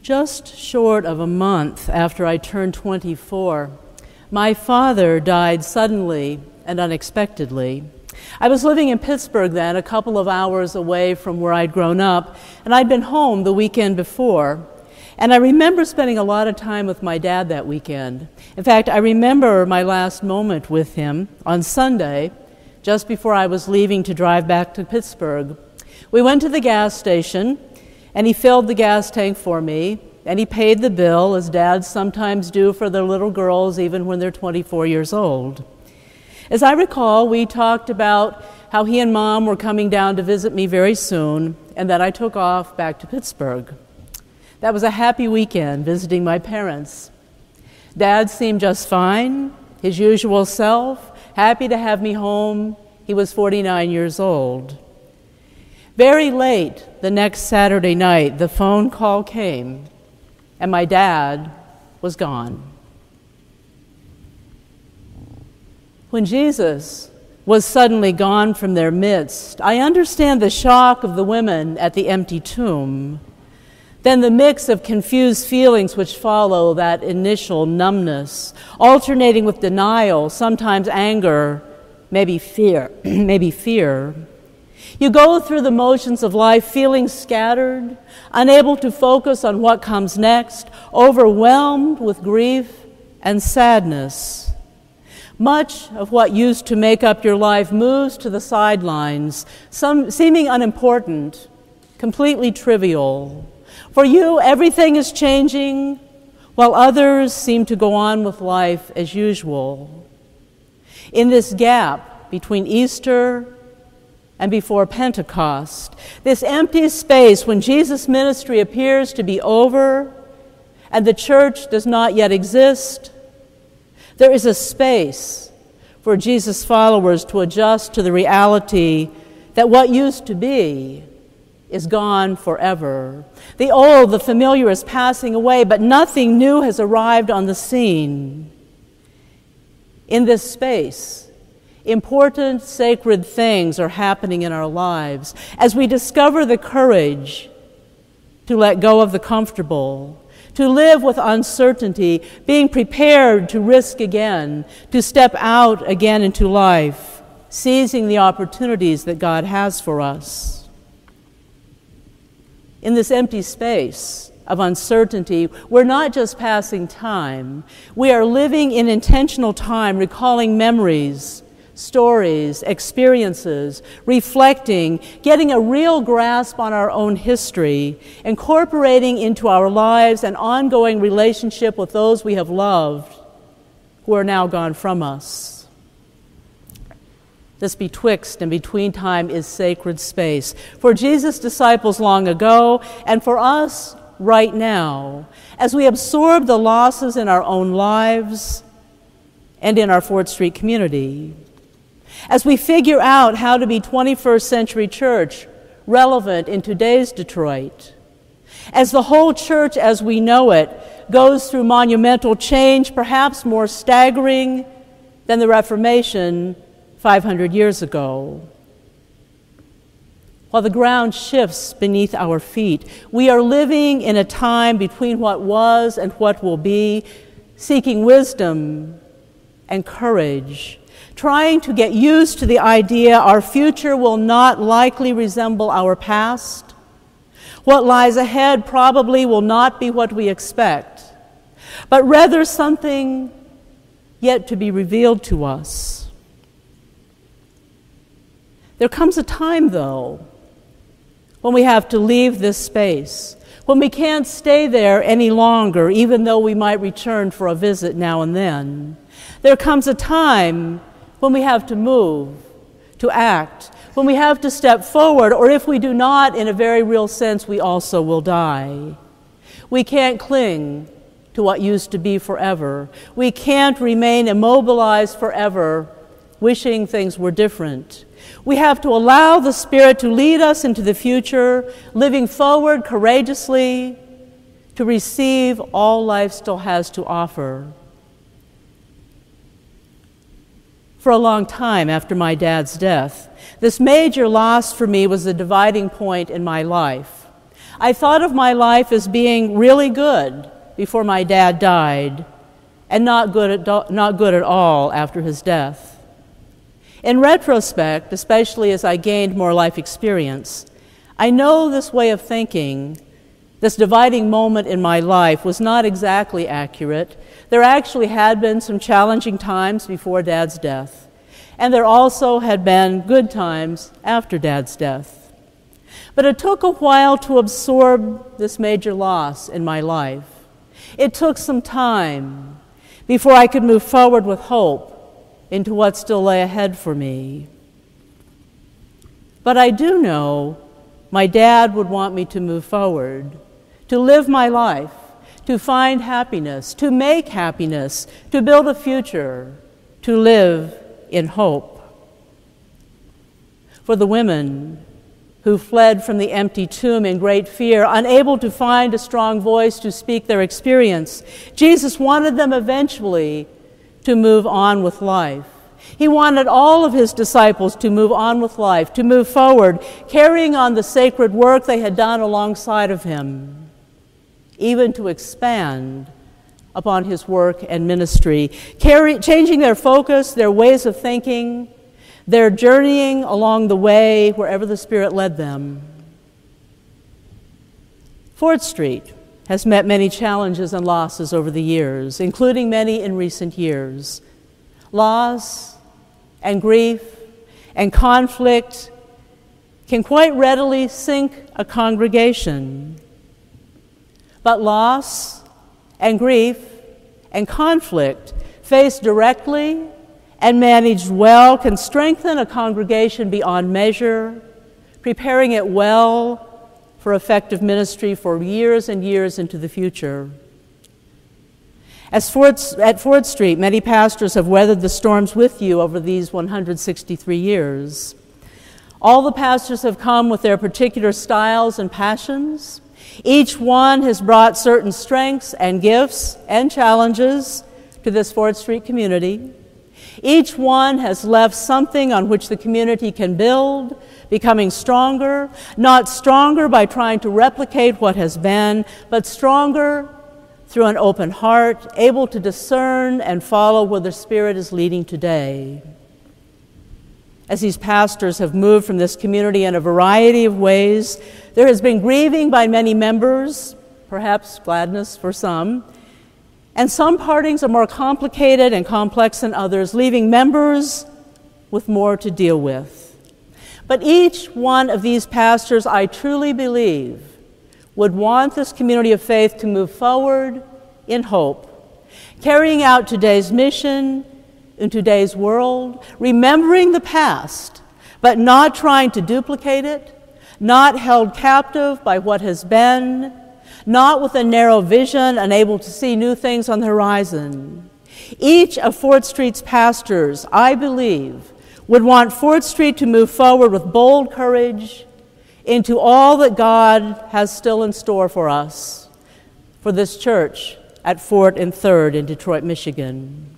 Just short of a month after I turned 24, my father died suddenly and unexpectedly. I was living in Pittsburgh then, a couple of hours away from where I'd grown up, and I'd been home the weekend before. And I remember spending a lot of time with my dad that weekend. In fact, I remember my last moment with him on Sunday, just before I was leaving to drive back to Pittsburgh. We went to the gas station, and he filled the gas tank for me, and he paid the bill, as dads sometimes do for their little girls, even when they're 24 years old. As I recall, we talked about how he and Mom were coming down to visit me very soon, and that I took off back to Pittsburgh. That was a happy weekend, visiting my parents. Dad seemed just fine, his usual self, happy to have me home. He was 49 years old. Very late the next Saturday night, the phone call came, and my dad was gone. When Jesus was suddenly gone from their midst, I understand the shock of the women at the empty tomb, then the mix of confused feelings which follow that initial numbness, alternating with denial, sometimes anger, maybe fear. You go through the motions of life feeling scattered, unable to focus on what comes next, overwhelmed with grief and sadness. Much of what used to make up your life moves to the sidelines, some seeming unimportant, completely trivial. For you, everything is changing, while others seem to go on with life as usual. In this gap between Easter and before Pentecost, this empty space when Jesus' ministry appears to be over and the church does not yet exist, there is a space for Jesus' followers to adjust to the reality that what used to be is gone forever. The old, the familiar is passing away, but nothing new has arrived on the scene. In this space, important, sacred things are happening in our lives as we discover the courage to let go of the comfortable, to live with uncertainty, being prepared to risk again, to step out again into life, seizing the opportunities that God has for us. In this empty space of uncertainty, we're not just passing time, we are living in intentional time, recalling memories, stories, experiences, reflecting, getting a real grasp on our own history, incorporating into our lives an ongoing relationship with those we have loved who are now gone from us. This betwixt and between time is sacred space for Jesus' disciples long ago and for us right now as we absorb the losses in our own lives and in our Fort Street community. As we figure out how to be 21st century church relevant in today's Detroit, as the whole church as we know it goes through monumental change, perhaps more staggering than the Reformation 500 years ago. While the ground shifts beneath our feet, we are living in a time between what was and what will be, seeking wisdom and courage, trying to get used to the idea our future will not likely resemble our past. What lies ahead probably will not be what we expect, but rather something yet to be revealed to us. There comes a time, though, when we have to leave this space, when we can't stay there any longer, even though we might return for a visit now and then. There comes a time when we have to move, to act, when we have to step forward, or if we do not, in a very real sense, we also will die. We can't cling to what used to be forever. We can't remain immobilized forever, wishing things were different. We have to allow the Spirit to lead us into the future, living forward courageously to receive all life still has to offer. For a long time after my dad's death, this major loss for me was the dividing point in my life. I thought of my life as being really good before my dad died, and not good at all after his death. In retrospect, especially as I gained more life experience, I know this way of thinking, this dividing moment in my life, was not exactly accurate. There actually had been some challenging times before Dad's death, and there also had been good times after Dad's death. But it took a while to absorb this major loss in my life. It took some time before I could move forward with hope into what still lay ahead for me. But I do know my dad would want me to move forward, to live my life, to find happiness, to make happiness, to build a future, to live in hope. For the women who fled from the empty tomb in great fear, unable to find a strong voice to speak their experience, Jesus wanted them eventually to move on with life. He wanted all of his disciples to move on with life, to move forward, carrying on the sacred work they had done alongside of him, even to expand upon his work and ministry, changing their focus, their ways of thinking, their journeying along the way wherever the Spirit led them. Ford Street has met many challenges and losses over the years, including many in recent years. Loss and grief and conflict can quite readily sink a congregation. But loss and grief and conflict faced directly and managed well can strengthen a congregation beyond measure, preparing it well for effective ministry for years and years into the future. At Ford Street, many pastors have weathered the storms with you over these 163 years. All the pastors have come with their particular styles and passions. Each one has brought certain strengths and gifts and challenges to this Ford Street community. Each one has left something on which the community can build, becoming stronger, not stronger by trying to replicate what has been, but stronger through an open heart, able to discern and follow where the Spirit is leading today. As these pastors have moved from this community in a variety of ways, there has been grieving by many members, perhaps gladness for some, and some partings are more complicated and complex than others, leaving members with more to deal with. But each one of these pastors, I truly believe, would want this community of faith to move forward in hope, carrying out today's mission in today's world, remembering the past, but not trying to duplicate it, not held captive by what has been, not with a narrow vision, unable to see new things on the horizon. Each of Ford Street's pastors, I believe, would want Ford Street to move forward with bold courage into all that God has still in store for us, for this church at 4th and 3rd in Detroit, Michigan.